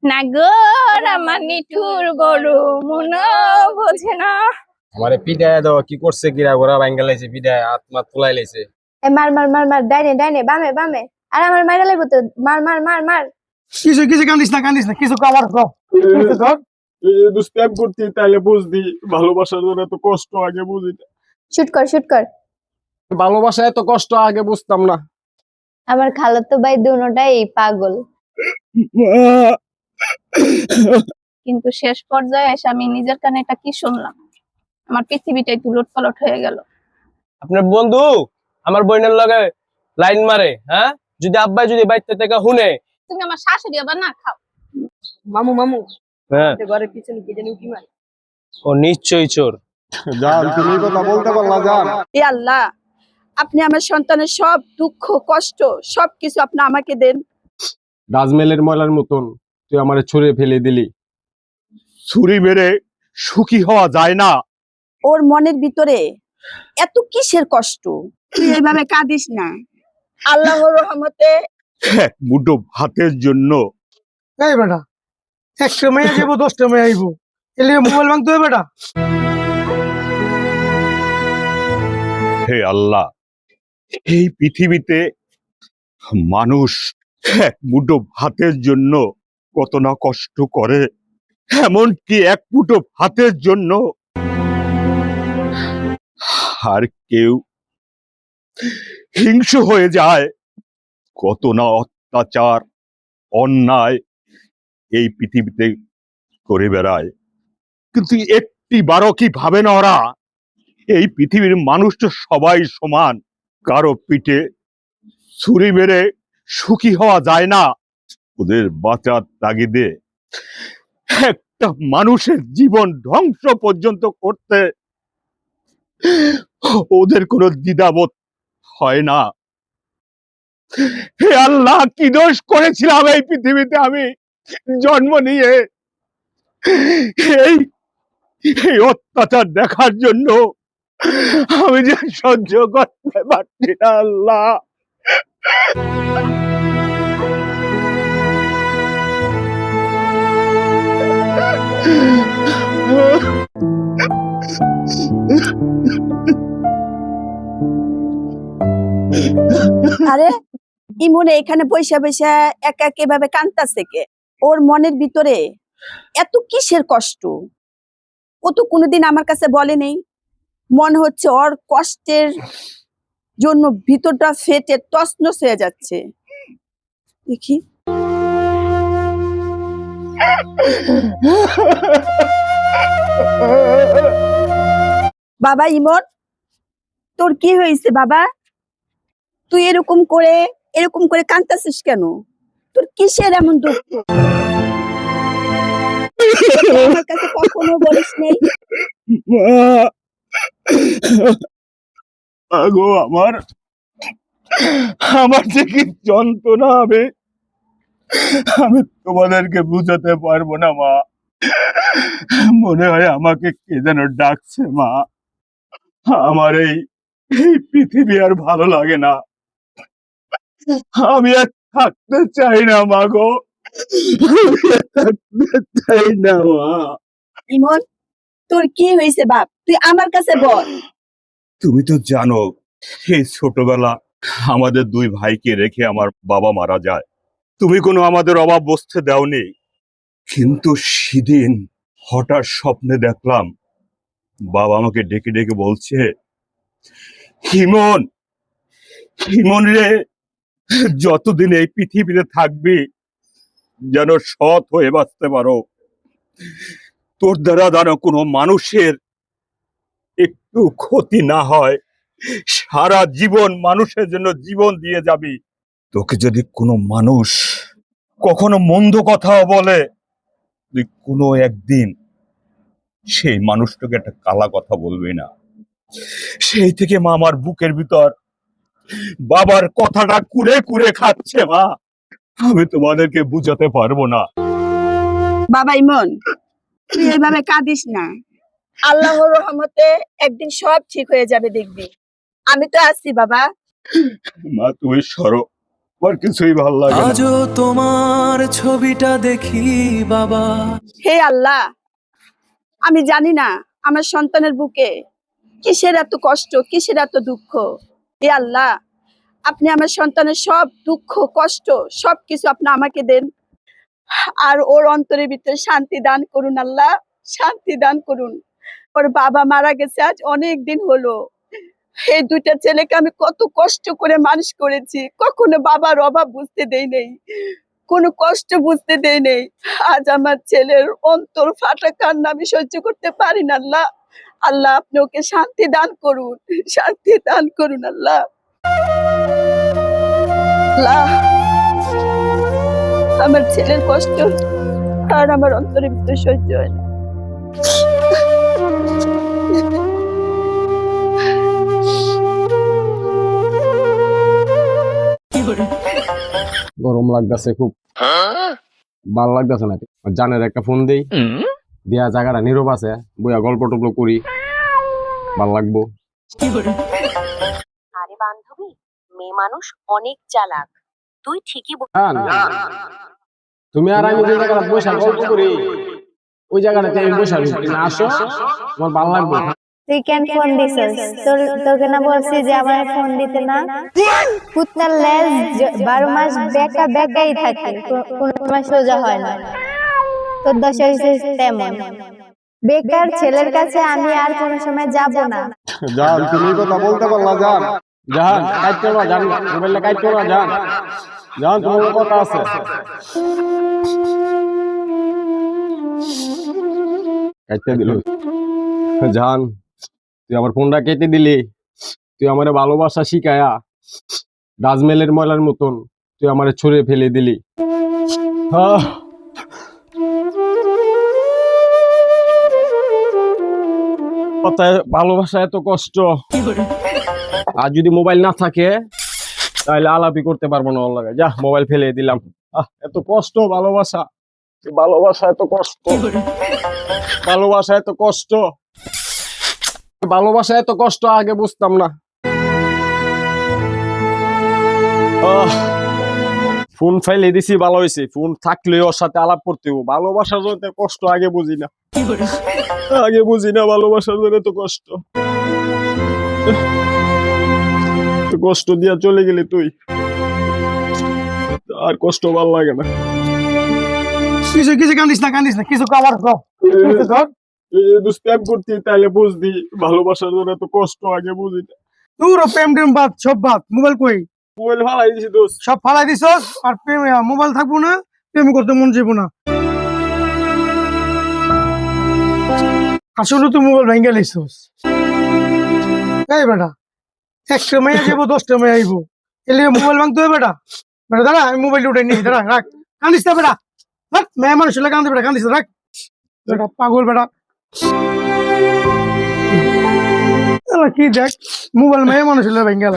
না গো আমার নিঠুর বড় মন বোঝে না। আমারে পিটায় দাও, কি করছে কিরা ঘোরা ভাঙ্গা লাইছে, পিটায় আত্মা তুলাই লাইছে। এ মার মার মার মার, ডাইনে ডাইনে, বামে বামে। আর আমার মাইরা লাগবো তো, মার মার মার মার। কিছু কিছু কান্দিস না কিছু আমার স্ট্যাপ করতি তাইলে বুঝদি ভালোবাসার জন্য এত কষ্ট আগে বুঝি না। শুট কর শুট কর। ভালোবাসা এত কষ্ট আগে বুঝতাম না। আমার খালাতো ভাই দুনোটাই পাগল। কিন্তু শেষ পর্যায়ে এসে আমি নিজের কানে এটা কি শুনলাম, আমার পৃথিবীটাই তুলট পালট হয়ে গেল। আপনার বন্ধু আমার বোনের লগে লাইন মারে, হ্যাঁ? যদি আব্বাই যদি বাইতে থেকে শুনে। তুমি আমার শাশুড়ি আবার না খাও। মামু হ্যাঁ, ঘরের পিছনে কি জানি উকি মারে। ও নিশ্চয়ই চোর। জান তুমি কথা বলতে পারলা জান? এ আল্লাহ, আপনি আমার সন্তানের সব দুঃখ কষ্ট সবকিছু আপনি আমাকে দেন। রাজমেলের ময়লার মতন তুই আমারে ছুঁড়ে ফেলে দিলি। ছুরি মেরে সুখী হওয়া যায় না। ওর মনের ভিতরে এত কিসের কষ্ট? তুই এইভাবে কাঁদিস না। আল্লাহর রহমতে এক মুঠো ভাতের জন্য এই বেটা, একটা মেয়ে যাবো 10টা মেয়ে আইবো, এলে মোবাইল ভাঙতে হবে বেটা। হে আল্লাহ, এই পৃথিবীতে মানুষ এক মুঠো ভাতের জন্য কত না কষ্ট করে, এমনকি এক মুঠো ভাতের জন্য আর কেউ হিংস্র হয়ে যায়। কত না অত্যাচার অন্যায় এই পৃথিবীতে করে বেড়ায়, কিন্তু একটি বারও কি ভাবে না ওরা এই পৃথিবীর মানুষ তো সবাই সমান, কারো পিঠে ছুরি মেরে সুখী হওয়া যায় না। ওদের বাঁচার তাগিদে একটা মানুষের জীবন ধ্বংস পর্যন্ত করতে ওদের কোনো দ্বিধাবোধ হয় না। হে আল্লাহ, কি দোষ করেছিলাম এই পৃথিবীতে আমি জন্ম নিয়ে? এই এই অত্যাচার দেখার জন্য আমি যে সহ্য করতে পারছি না আল্লাহ। আরে ইমন এখানে বৈশা বৈশা একা একা এভাবে কাঁদতাছে কে? ওর মনের ভিতরে এত কিসের কষ্ট? ও তো কোনোদিন আমার কাছে বলে নেই। মনে হচ্ছে ওর কষ্টের জন্য ভিতরটা ফেটে তছনছ হয়ে যাচ্ছে। দেখি বাবা ইমন, তোর কি হয়েছে বাবা? তুই এরকম করে কাঁদতাছিস কেন? তোর কিসের এমন দুঃখ? আমার কাছে কখনো বলিস নেই। আগো আমার আমার যে কি যন্ত্রণা হবে আমি তোমাদেরকে বুঝাতে পারবো না মা। মনে হয় আমাকে কে যেন ডাকছে মা। আমার এই এই পৃথিবী আর ভালো লাগে না। আমি আর থাকতে চাই না মা গো, আমি আর থাকতে চাই না মা। ইমন, তোর কি হয়েছে বাপ? তুই আমার কাছে বল। তুমি তো জানো এই ছোটবেলা আমাদের দুই ভাইকে রেখে আমার বাবা মারা যায়। তুমি কোনো আমাদের অভাব বুঝতে দাওনি, কিন্তু সেদিন হঠাৎ স্বপ্নে দেখলাম বাবা আমাকে ডেকে ডেকে বলছে, হিমন হিমন রে, যতদিন এই পৃথিবীতে থাকবি যেন সৎ হয়ে বাঁচতে পারো। তোর দ্বারা যেন কোনো মানুষের একটু ক্ষতি না হয়, সারা জীবন মানুষের জন্য জীবন দিয়ে যাবি। তোকে যদি কোনো মানুষ কখনো মন্দ কথাও বলে, তুই কোনো একদিন সেই মানুষটাকে একটা কালা কথা বলবি না। সেই থেকে মা আমার বুকের ভিতর বাবার কথাটা কুড়ে কুড়ে খাচ্ছে মা। আমি তোমাদেরকে বুঝাতে পারবো না। বাবা ইমন, তুই এইভাবে কাঁদিস না। আল্লাহর রহমতে একদিন সব ঠিক হয়ে যাবে, দেখবি। আমি তো আছি বাবা। মা তুমি সরো, আমার কিছুই ভালো লাগে না। আজও তোমার ছবিটা দেখি বাবা। হে আল্লাহ, আমি জানি না আমার সন্তানের বুকে কিসের এত কষ্ট, কিসের এত দুঃখ। হে আল্লাহ, আপনি আমার সন্তানের সব দুঃখ কষ্ট সবকিছু আপনি আমাকে দেন, আর ওর অন্তরের ভিতরে শান্তি দান করুন আল্লাহ, শান্তি দান করুন। ওর বাবা মারা গেছে আজ অনেক দিন হলো। এই দুইটা ছেলেকে আমি কত কষ্ট করে মানুষ করেছি, কখনো বাবার অভাব বুঝতে দেই নেই, কোনো কষ্ট বুঝতে দেই নেই। আজ আমার ছেলের অন্তর ফাটা কান্না আমি সহ্য করতে পারি না আল্লাহ। আল্লাহ আপনি ওকে শান্তি দান করুন, শান্তি দান করুন আল্লাহ। আল্লাহ, আমার ছেলের কষ্ট আর আমার অন্তরের ভিতরে সহ্য হয় না। গরম লাগতেছে খুব, ভাল লাগতেছে না। জানের একটা ফোন দেই, দিয়া জায়গাটা নীরব আছে, বইয়া গল্প টল্প করি, ভাল লাগবো। আরে বান্ধবী, মেয়ে মানুষ অনেক চালাক, তুই ঠিকই জান, তুমি আর আমি যে জায়গাটা বসে গল্প করি, ওই জায়গাটাতে আমি বসে তুমি আসো, তোমার ভাল লাগবে। তুই কেন ফোন দিছিস? তোকে না বলছি যে আমার ফোন দিতে না? কুত্তার লেজ 12 মাস বেকাই থাকে, কোনো মাস সোজা হয় না। তোর দশা হয়েছে তেমন। বেকার ছেলের কাছে আমি আর কোনো সময় যাব না। জান, তুমি কথা বলতে পারলা? জান, জান কাট করবা, জান মোবাইলটা কাট করবা। জান, জান তোমার কথা আছে। কাটতে দিল। জান, তুই আমার ফোনটা কেটে দিলি, তুই আমার ভালোবাসা শিখায়া রাজমেলের ময়লার মতন তুই আমার ছুঁড়ে ফেলে দিলি। কথায় ভালোবাসা এত কষ্ট, আর যদি মোবাইল না থাকে তাহলে আলাপি করতে পারবো না ওর লাগে। যা, মোবাইল ফেলে দিলাম। এত কষ্ট ভালোবাসা, ভালোবাসা এত কষ্ট, ভালোবাসা এত কষ্ট, ভালোবাসা এত কষ্ট আগে বুঝতাম না। ফোন ফাইলে দিছি, ভালো হয়েছে। ফোন থাকলে ওর সাথে আলাপ করতে হবো। ভালোবাসার জন্য কষ্ট আগে বুঝি না, আগে বুঝি না ভালোবাসার জন্য তো কষ্ট। কষ্ট দিয়া চলে গেলি তুই, আর কষ্ট ভালো লাগে না। কিছু কিছু কান্দিস না, কান্দিস না, কিছু আবার প্রেম করতি তাহলে বুঝদি ভালোবাসার জন্য তো কষ্ট আগে বুঝি না। তোর প্রেম টেম বাদ, সব বাদ। মোবাইল কই? মোবাইল ফালাই দিছি দোস্ত, সব ফালাই দিছ। আর প্রেম মোবাইল থাকবো না, প্রেম করতে মন যাবো না। আসলে তুই মোবাইল ভেঙে লাইছস। এই বেটা, একটা মেয়ে যাবো, 10টা মেয়ে আইবো, এলে মোবাইল ভাঙতে হবে বেটা। বেটা দাঁড়া, আমি মোবাইল উঠে নিই, দাঁড়া রাখ। কান্দিস না বেটা, মেয়ে মানুষ হলে কান্দে বেটা, কান্দিস রাখ বেটা, পাগল বেটা। কি দেখ, মোবাইল মেয়ে মানুষ হলে ভেঙে গেল,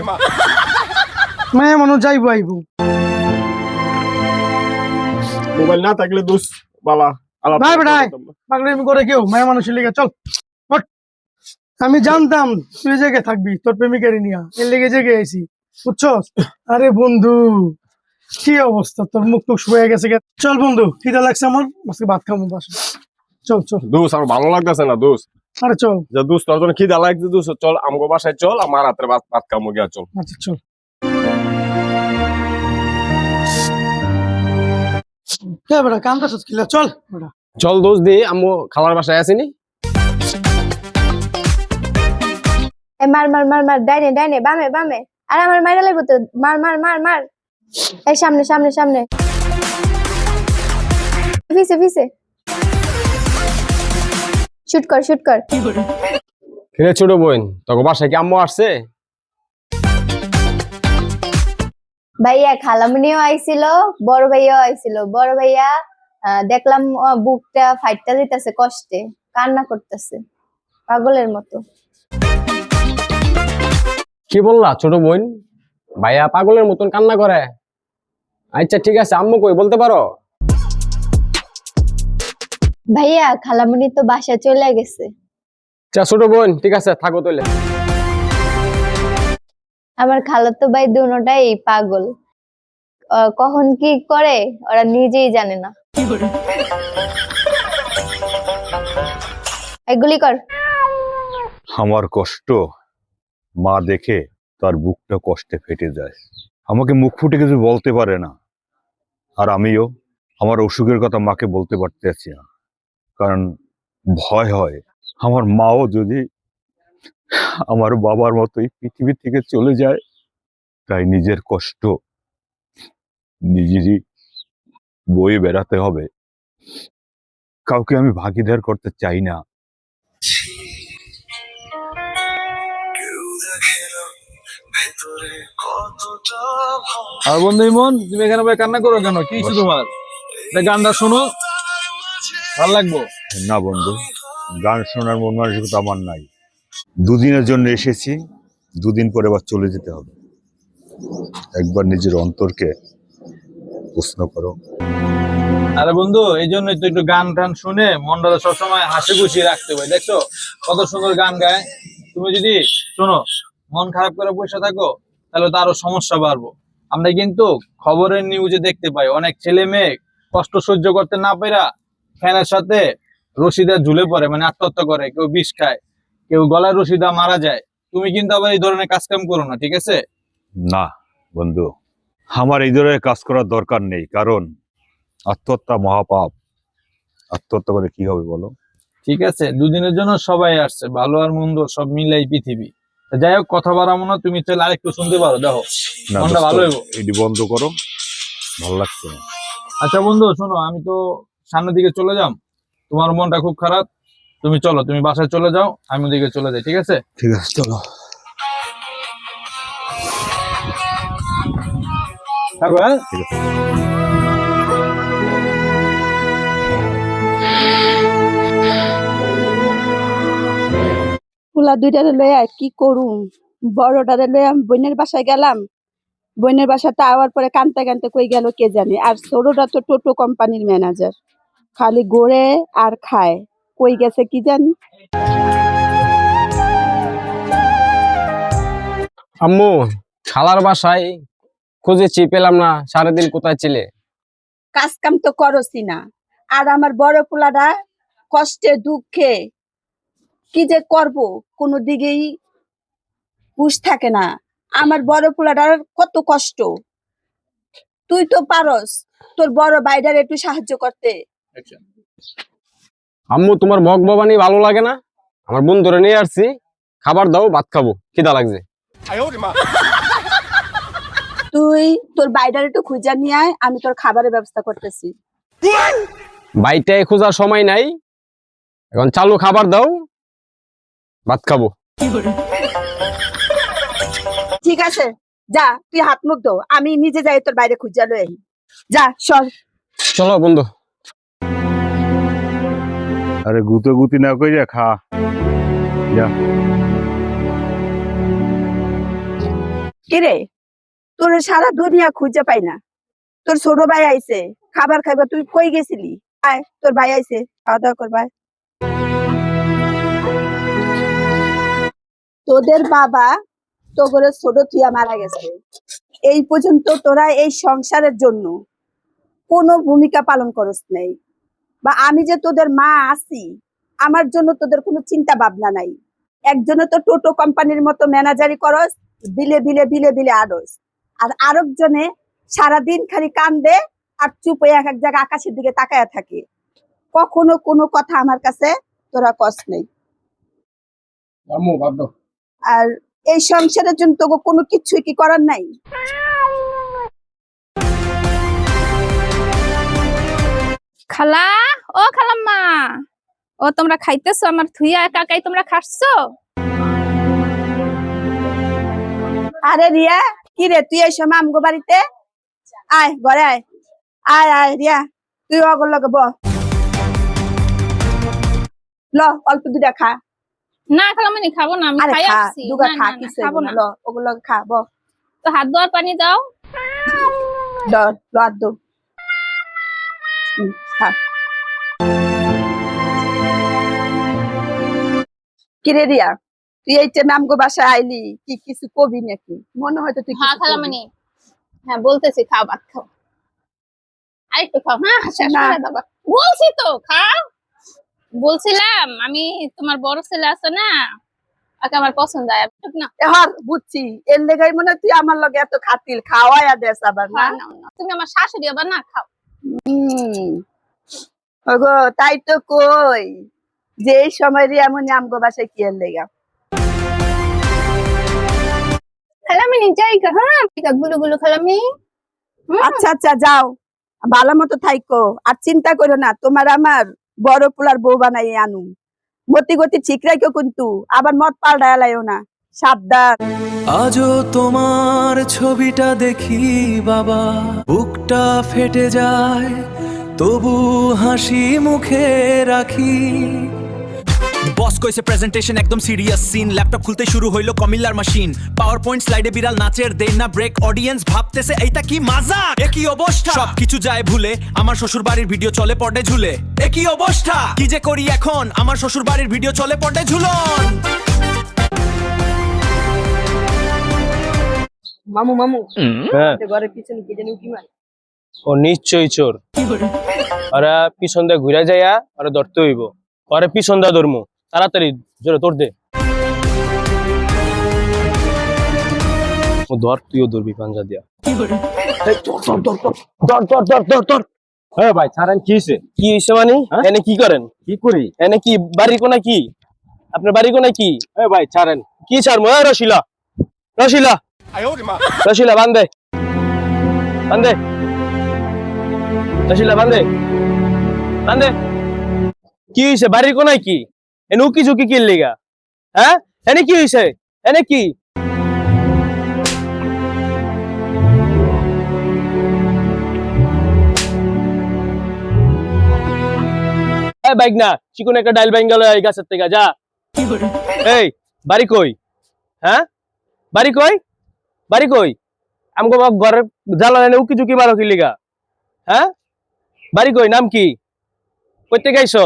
মেয়ে মানুষ যাইবো আইবো। মোবাইল না থাকলে দোস্ত বালা আলাপ ভাই বেটা, পাগলামি করে কেউ মেয়ে মানুষের লেগে চল। আমি জানতাম তুই জায়গায় থাকবি তোর প্রেমিকার নিয়া, এর লেগে জেগে আইছি, বুঝছস? আরে বন্ধু, কি অবস্থা তোর? মুখ টুক শুয়ে গেছে। চল বন্ধু, খিদা লাগছে আমার, আজকে ভাত খাবো বাসা। চল চল দোস্ত, আমার ভালো লাগতেছে না দোস্ত। আরে চল। যা দোস্ত, তোর জন্য খিদা লাগছে দোস্ত, চল আমগো বাসায় চল, আমার রাত্রে ভাত খামো গিয়া চল। আচ্ছা চল। কে বেটা কান্দা সৎকিলা? চল বেটা, চল দোস্ত দি, আম্মু খালার বাসায় আসিনি। মার মার মার মার, ডাইনে ডাইনে, বামে বামে। আর আমার মাইরা লাগবো তো, মার মার মার মার। এই সামনে সামনে সামনে, পিছে পিছে। শুট কর শুট কর। কিরে ছোট বোন, তোকে বাসায় কি আম্মু আসছে? ভাইয়া খালামুনিও আইছিল, বড় ভাইয়াও আইছিল। বড় ভাইয়া দেখলাম বুকটা ফাইটটা দিতেছে কষ্টে, কান্না করতেছে পাগলের মতো। কি বললা ছোট বোন? ভাইয়া পাগলের মতন কান্না করে? আচ্ছা ঠিক আছে, আম্মু কই বলতে পারো? ভাইয়া খালামুনি তো বাসা চলে গেছে। আচ্ছা ছোট বোন, ঠিক আছে থাকো তাহলে। আমার খালাতো ভাই দুটোটাই পাগল, কখন কি করে ওরা নিজেই জানে না। এগুলি কর। আমার কষ্ট মা দেখে তার বুকটা কষ্টে ফেটে যায়, আমাকে মুখ ফুটে কিছু বলতে পারে না। আর আমিও আমার অসুখের কথা মাকে বলতে পারতেছি না, কারণ ভয় হয় আমার মাও যদি আমার বাবার মতোই পৃথিবী থেকে চলে যায়। তাই নিজের কষ্ট নিজেরই বয়ে বেড়াতে হবে, কাউকে আমি ভাগিদার করতে চাই না। আর বন্ধু ইমন, তুমি এখানে বসে কান্না করো কেন? কি হইছে তোমার? এটা গানটা শোনো, ভালো লাগবো। না বন্ধু, গান শোনার মন মানসিকতা আমার নাই। দুদিনের জন্য এসেছি, দুদিন পরে আবার চলে যেতে হবে। একবার নিজের অন্তরকে প্রশ্ন করো। আরে বন্ধু, এই জন্যই তো একটু গান টান শুনে মনটা সবসময় হাসি খুশি রাখতে হবে। দেখছো কত সুন্দর গান গায়। তুমি যদি শোনো মন খারাপ করে বসে থাকো তাহলে তো আরো সমস্যা বাড়বো। আমরা কিন্তু খবরের নিউজে দেখতে পাই অনেক ছেলে মেয়ে কষ্ট সহ্য করতে না পেরা ফ্যানের সাথে রশিদা ঝুলে পড়ে, মানে আত্মহত্যা করে, কেউ বিষ খায়, কেউ গলায় রশিদা মারা যায়। তুমি কিন্তু আবার এই ধরনের কাজ কাম করো না, ঠিক আছে? না বন্ধু, আমার এই ধরনের কাজ করার দরকার নেই, কারণ আত্মহত্যা মহাপাপ। আত্মহত্যা করে কি হবে বলো? ঠিক আছে, দুদিনের জন্য সবাই আসছে, ভালো আর মন্দ সব মিলাই পৃথিবী। যাই হোক, কথা বাড়াবো না, তুমি চলে আরেকটু শুনতে পারো, দেখো না মনটা ভালো হইব। এটি বন্ধ করো, ভালো লাগছে না। আচ্ছা বন্ধু শোনো, আমি তো সামনের দিকে চলে যাম, তোমার মনটা খুব খারাপ, তুমি চলো, তুমি বাসায় চলে যাও, আমি ওদিকে চলে যাই, ঠিক আছে? ঠিক আছে, চলো। থাকো, হ্যাঁ? ঠিক আছে। পোলা দুইটারে লইয়া কি করুম? বড়টারে লইয়া আমি বোনের বাসায় গেলাম, বোনের বাসাতে আওয়ার পরে কানতে কানতে কই গেল কে জানে। আর ছোটটা তো টোটো কোম্পানির ম্যানেজার, খালি ঘোরে আর খায়, কই গেছে কি জানি। আম্মু, খালার বাসায় খুঁজেছি, পেলাম না। সারাদিন কোথায় ছিলে? কাজ কাম তো করছি না, আর আমার বড় পোলাটা কষ্টে দুঃখে কি যে করব কোনো দিকেই হুঁশ থাকে না। আমার বড় পোলাটার কত কষ্ট, তুই তো পারস তোর বড় ভাইটার একটু সাহায্য করতে। আম্মু, তোমার ভগবানি ভালো লাগে না? আমার বন্ধুরে নিয়ে আসছি, খাবার দাও, ভাত খাবো, খিদা লাগছে। তুই তোর ভাইটার একটু খুঁজা নিয়ে আয়, আমি তোর খাবারের ব্যবস্থা করতেছি। বাইটায় খোঁজার সময় নাই, এখন চালু খাবার দাও, ভাত খাবো। ঠিক আছে, যা তুই হাত মুখ ধো, আমি নিজে যাই তোর বাইরে খুঁজা লই আই। যা সর। চলো বন্ধু। আরে গুতো গুতি না কইরা খা, যা। কিরে, তোর সারা দুনিয়া খুঁজে পাই না, তোর ছোট ভাই আইছে খাবার খাইবা, তুই কই গেছিলি? আয়, তোর ভাই আইছে, খাওয়া দাওয়া করবা। তোদের বাবা তো করে ছোট থুয়া মারা গেছে, এই পর্যন্ত তোরা এই সংসারের জন্য কোনো ভূমিকা পালন করস নাই, বা আমি যে তোদের মা আছি আমার জন্য তোদের কোনো চিন্তা ভাবনা নাই। একজনে তো টোটো কোম্পানির মতো ম্যানেজারি করস, বিলে বিলে বিলে বিলে আড়স, আর আরেকজনে সারাদিন খালি কান্দে আর চুপ হয়ে এক এক জায়গায় আকাশের দিকে তাকায়া থাকে। কখনো কোনো কথা আমার কাছে তোরা কস নেই। আম্মু বাদ দাও। আর এই সংসারের জন্য তোকে কোনো কিছুই কি করার নাই? খালা, ও খালাম্মা, ও তোমরা খাইতেছো? আমার থুইয়া একা একাই তোমরা খাচ্ছো? আরে রিয়া, কি রে তুই এই সময় আমগো বাড়িতে? আয় ঘরে আয়, আয় আয় রিয়া, তুই ওগুলো লগে ব, ল অল্প দুটা খা। না খালাম্মানি, খাবো না, আমি আরে খাই খা, আসছি। দুগা না, খা, না, না, কিছু খাবো হইব না। না, ল ওগুলো খা, ব তো হাত ধোয়ার পানি দাও। ল আর দো। খা। কিরে রিয়া, তুই এই টাইমে আমগো বাসায় আইলি, কি কিছু কবি নাকি? মনে হয়তো তুই হ্যাঁ কিছু কবি। খালাম্মানি, হ্যাঁ বলতেছি, খাও ভাত খাও, আরেকটু খাও। হ্যাঁ শেষ না। করে দাও। বলছি তো খাও। বলছিলাম আমি তোমার বড় ছেলে আছে না, ওকে আমার পছন্দ হয় ঠিক না? হর বুঝছি, এর লেগাই মনে হয় তুই আমার লগে এত খাতিল খাওয়াইয়া দেস আবার না। নাও, নাও। তুমি আমার শাশুড়ি আবার না, খাও। ওগো তাই তো কই যে এই সময় রে এমন আমগো বাসায় কি এর লেগা। খালামি যাই গা, হ্যাঁ গুলো গুলো খালামি। আচ্ছা আচ্ছা যাও, ভালো মতো থাইকো, আর চিন্তা করো না, তোমার আমার বড় পোলার বউ বানাই আনু। মতি গতি ঠিক রাখো কিন্তু, আবার মত পাল্টায় লাইও না, সাবধান। আজও তোমার ছবিটা দেখি বাবা, বুকটা ফেটে যায়, তবু হাসি মুখে রাখি। বস কইছে প্রেজেন্টেশন একদম সিরিয়াস সিন, ল্যাপটপ খুলতে শুরু হইলো কমিল্লার মেশিন, পাওয়ার পয়েন্ট স্লাইডে বিড়াল নাচের দেই না ব্রেক, অডিয়েন্স ভাবতেছে এইটা কি মাজাক, একই অবস্থা সবকিছু যায় ভুলে, আমার শ্বশুর বাড়ির ভিডিও চলে পর্দায় ঝুলে, একই অবস্থা কি যে করি এখন, আমার শ্বশুর বাড়ির ভিডিও চলে পর্দায় ঝুলন। মামু মামু হ্যাঁ ঘরের পিছনে কি জানি উকি মারে। ও নিশ্চয়ই চোর। ওরা পিছন দিয়ে ঘুরে যাইয়া ওরা ধরতে হইব, ওরে পিছন দিয়ে ধরমু, তাড়াতাড়ি জোরে তোর দে। ও ধর, তুইও ধরবি পাঞ্জা দিয়া। এই, ধর ধর ধর ধর ধর ধর ধর ধর ধর। হ্যাঁ ভাই ছাড়েন, কি হয়েছে? কি হইছে মানে? হ্যাঁ? এনে কি করেন? কি করি? এনে কি বাড়ি কোনা কি? আপনার বাড়ি কোনা কি? ভাই ছাড়েন। কি ছাড়মু? রশিলা রশিলা রশিলা বান্ধে বান্ধে, রশিলা বান্ধে বান্ধে। কি হইছে? বাড়ির কোনায় কি? এনে উকি ঝুঁকি কি লিগা? হ্যাঁ এনে কি হইছে? এনে কি? বাইক না চিকন একটা ডাইল বাইন গেল এই গাছের থেকে, যা। এই বাড়ি কই? হ্যাঁ বাড়ি কই? বাড়ি কই? আমগো ঘরের জ্বালা এনে উকি ঝুঁকি মারো কি লিগা? হ্যাঁ বাড়ি কই? নাম কি? কইতে গাইছো?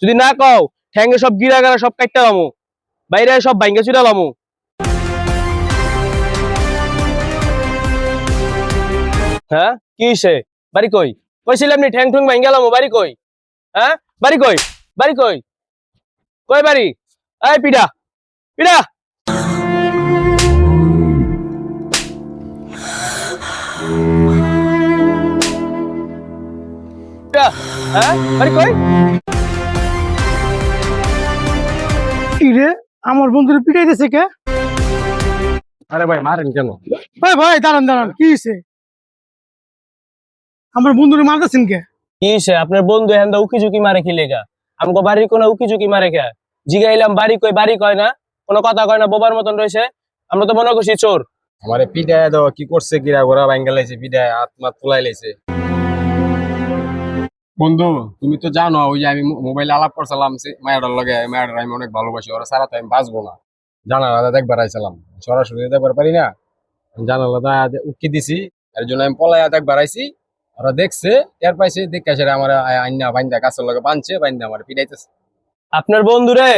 যদি না কও ঠ্যাঙ্গে সব গিরা গারা সব কাটতে লামু, বাইরে সব ভাঙ্গা চুরা লামু। হ্যাঁ কি হইছে? বাড়ি কই? কইছিলাম নি ঠ্যাং ঠুং ভাঙ্গা লামু, বাড়ি কই? হ্যাঁ বাড়ি কই? বাড়ি কই? কই বাড়ি? এই পিডা পিডা। হ্যাঁ বাড়ি কই? কি রে, আমার বন্ধুরে পিটাইতেছে কে? আরে ভাই মারেন কেন? ভাই ভাই দাঁড়ান দাঁড়ান, কি হয়েছে? আমার বন্ধুরে মারতেছেন কে? কি হইছে? আপনার বন্ধু এখান উকি ঝুঁকি মারে কি লেগা? আমগো বাড়ির কোন উকি ঝুঁকি মারে কে? জিগাইলাম বাড়ি কই, বাড়ি কয় না, কোনো কথা কয় না, বোবার মতন রয়েছে। আমরা তো মনে করছি চোর। আমারে পিডায় দাও, কি করছে? গিরা ঘোরা ভাঙ্গা লাইছে, পিডায় হাত মাত ফুলাই লাইছে। বন্ধু তুমি তো জানো, ওই যে আমি মোবাইলে আলাপ করছিলাম মায়াটার লগে, মায়াটার আমি অনেক ভালোবাসি, ওরা ছাড়া তো আমি বাঁচবো না। জানালা দেখবার আইছিলাম, সরাসরি দেখবার পারি না, জানালা উকি দিছি, এর জন্য আমি পলাইয়া দেখবার আইছি। ওরা দেখছে, টের পাইছে, দেখে আসে আমার আইনা বাইন্দা গাছের লগে বাঁধছে, বাইন্দা আমার পিটাইতেছে। আপনার বন্ধুরে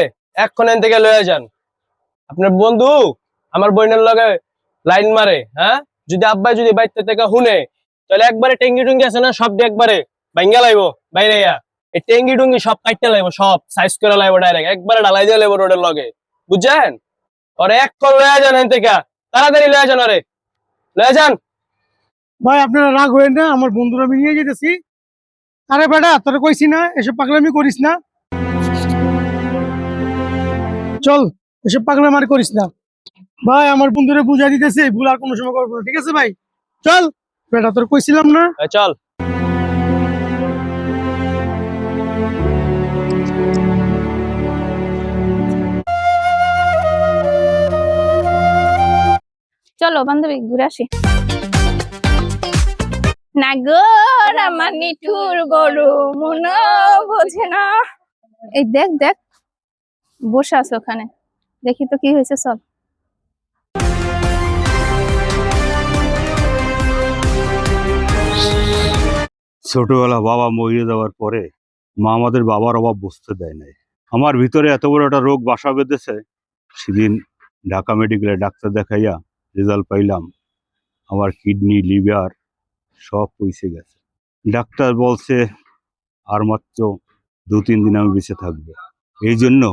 এক্ষণ এন থেকে লয়ে যান। আপনার বন্ধু আমার বোনের লগে লাইন মারে। হ্যাঁ যদি আব্বাই যদি বাইতে থেকে হুনে, তাহলে একবারে টেঙ্গি টুঙ্গি আছে না, সব দিয়ে একবারে ভাঙ্গা লাইবো বাইরে। এই টেঙ্গি টুঙ্গি সব কাটতে লাইবো, সব সাইজ করে লাইবো, ডাইরেক্ট একবারে ঢালাই দিয়ে লাইবো রোডের লগে, বুঝছেন? ওরে এক্ষণ লয়ে যান এন থেকে, তাড়াতাড়ি লয়ে যান, ওরে লয়ে যান। ভাই আপনারা রাগ হইেন না, আমার বন্ধুরা আমি নিয়ে যেতেছি। আরে বেটা তোরা কইছি না এসব পাগলামি করিস না, চল এসব পাগলামি করিস না। ভাই আমার বন্ধুরে বুঝাই দিতেছে, ভুল আর কোনো সময় করবো না, ঠিক আছে ভাই? চল বেটা, তোর কইছিলাম না। চল। চলো বান্ধবী ঘুরে আসি। না গো আমার নিঠুর বড় মন বোঝে না। এই দেখ দেখ বসে আছে ওখানে, দেখি তো কি হয়েছে, চল। ছোটবেলা বাবা মরে যাওয়ার পরে মা আমাদের বাবার অভাব বুঝতে দেয় নাই। আমার ভিতরে এত বড় একটা রোগ বাসা বেঁধেছে। সেদিন ঢাকা মেডিকেলে ডাক্তার দেখাইয়া রেজাল্ট পাইলাম আমার কিডনি লিভার সব পয়সে গেছে। ডাক্তার বলছে আর মাত্র 2-3 দিন আমি বেঁচে থাকবো। এই জন্য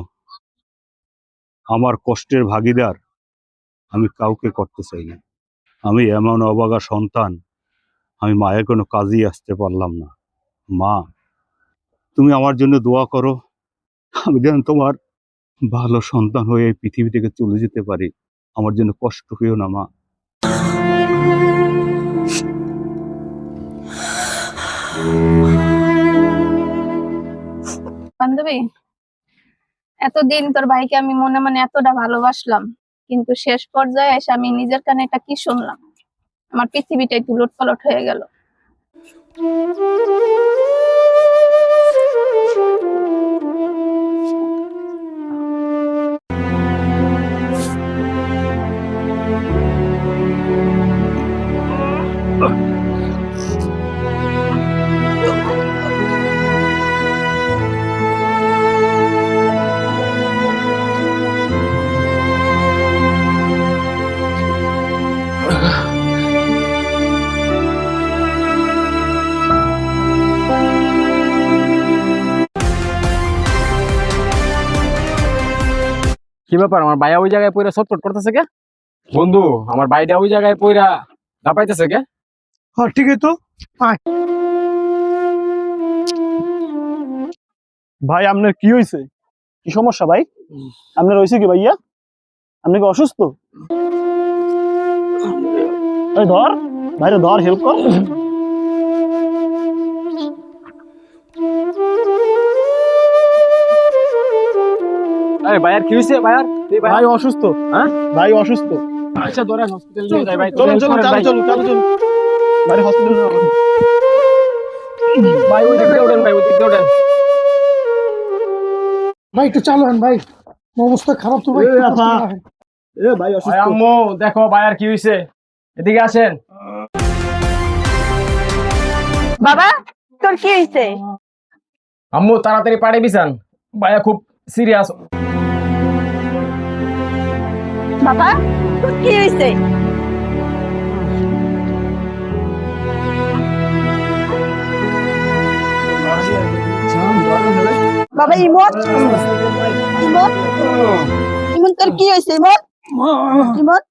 আমার কষ্টের ভাগিদার আমি কাউকে করতে চাই না। আমি এমন অবাগা সন্তান, আমি মায়ের কোনো কাজেই আসতে পারলাম না। মা, তুমি আমার জন্য দোয়া করো, আমি যেন তোমার ভালো সন্তান হয়ে এই পৃথিবী থেকে চলে যেতে পারি। আমার জন্য কষ্ট হইও না মা। বান্ধবী, এতদিন তোর ভাইকে আমি মনে মনে এতটা ভালোবাসলাম, কিন্তু শেষ পর্যায়ে এসে আমি নিজের কানে এটা কি শুনলাম, আমার পৃথিবীটাই উলট পালট হয়ে গেল। কি ব্যাপার, আমার ভাইয়া ওই জায়গায় পইরা ছটফট করতেছে কে? বন্ধু, আমার ভাইটা ওই জায়গায় পইরা দাপাইতেছে কে? হ্যাঁ ঠিকই তো। আয়। ভাই আপনার কি হয়েছে? কি সমস্যা ভাই? আপনার হয়েছে কি ভাইয়া? আপনি কি অসুস্থ? এই ধর, ভাইরে ধর, হেল্প কর। আরে ভাইয়ার কি হইছে? ভাইয়ার ভাই অসুস্থ। হ্যাঁ? ভাই অসুস্থ। আচ্ছা ধরেন হসপিটাল নিয়ে যাই ভাই। চলুন চলুন, চালু চলুন, চালু চলুন। ভাই হসপিটাল ভাই ওই দিক দিয়ে ওঠেন, ভাই ওই দিক দিয়ে ওঠেন। ভাই একটু চালু হন ভাই, অবস্থা খারাপ তো ভাই। এ আপা। এ ভাই ভাই অসুস্থ। আম্মু দেখো ভাইয়ার কি হইছে, এদিকে আসেন। বাবা, তোর কি হয়েছে? আম্মু তাড়াতাড়ি পাড়ে বিছান, ভাইয়া খুব সিরিয়াস। বাবা, তোর কি হয়েছে? বাবা ইমন, ইমন, ইমন তোর কি হয়েছে? ইমন, ইমন,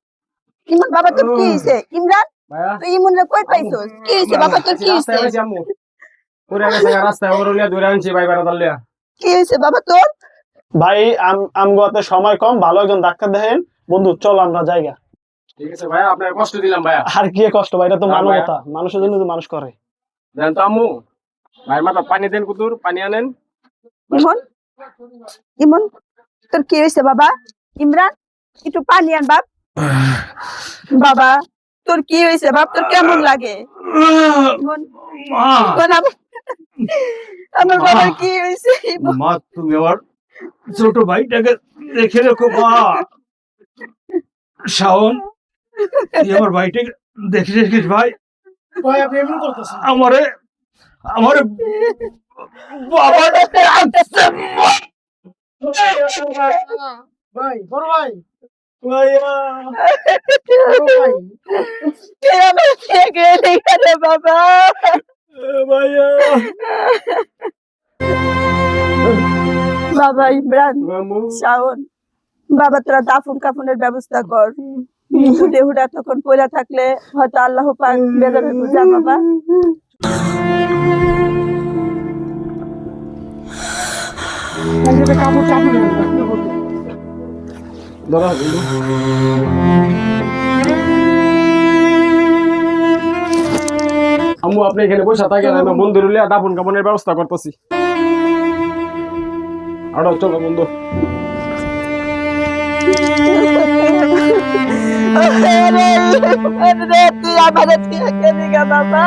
ইমন বাবা তোর কি হয়েছে? ইমরান, ভাইয়া তুই ইমনরে কই পাইছস? কি হয়েছে বাবা তোর কি হয়েছে? রাস্তায় আম্মু ওরে গেছে রাস্তায়, ওর লিয়া ধরে আনছি ভাই বেড়া দাল্লিয়া। কি হয়েছে বাবা তোর? ভাই আমগোতে সময় কম, ভালো একজন ডাক্তার দেখেন। বন্ধু চল আমরা জায়গা। ঠিক আছে ভাইয়া, আপনার কষ্ট দিলাম ভাইয়া। আর কি কষ্ট ভাই, এটা তো না, মানবতা, মানুষের জন্য তো মানুষ করে। দেন তো আম্মু, ভাইয়ের মাথা পানি দেন, কুতুর পানি আনেন। ইমন, ইমন তোর কি হয়েছে বাবা? ইমরান একটু পানি আন বাপ। বাবা তোর কি হয়েছে বাপ? তোর কেমন লাগে? ইমন, ইমন, আমার বাবার কি হয়েছে? ইমন, মা, তুমি আমার ছোট ভাইটাকে দেখে রেখো মা। শাওন, তুই আমার ভাইটাকে দেখে রেখিস ভাই। ভাই আপনি এমন করতেছেন? আমারে আমারে বাবা ডাকছে। ভাই বড় ভাই, ভাইয়া ভাই কে আমাকে গেলি কেন বাবা? ভাইয়া বাবা ইমরান, আম্মু শাওন, বাবা তোরা দাফন কাফনের ব্যবস্থা কর। দেহুটা তখন পয়লা থাকলে হয়তো আল্লাহ পাক বেজাবে বুঝা বাবা। কাপড় চাপড় দাদা আম্মু আপনি এখানে বসে থাকেন, আমি বন্ধুর লিয়া দাফন কাফনের ব্যবস্থা করতেছি। আরো চলো বন্ধু। তুই আমাদের থেকে কেঁদে গা বাবা।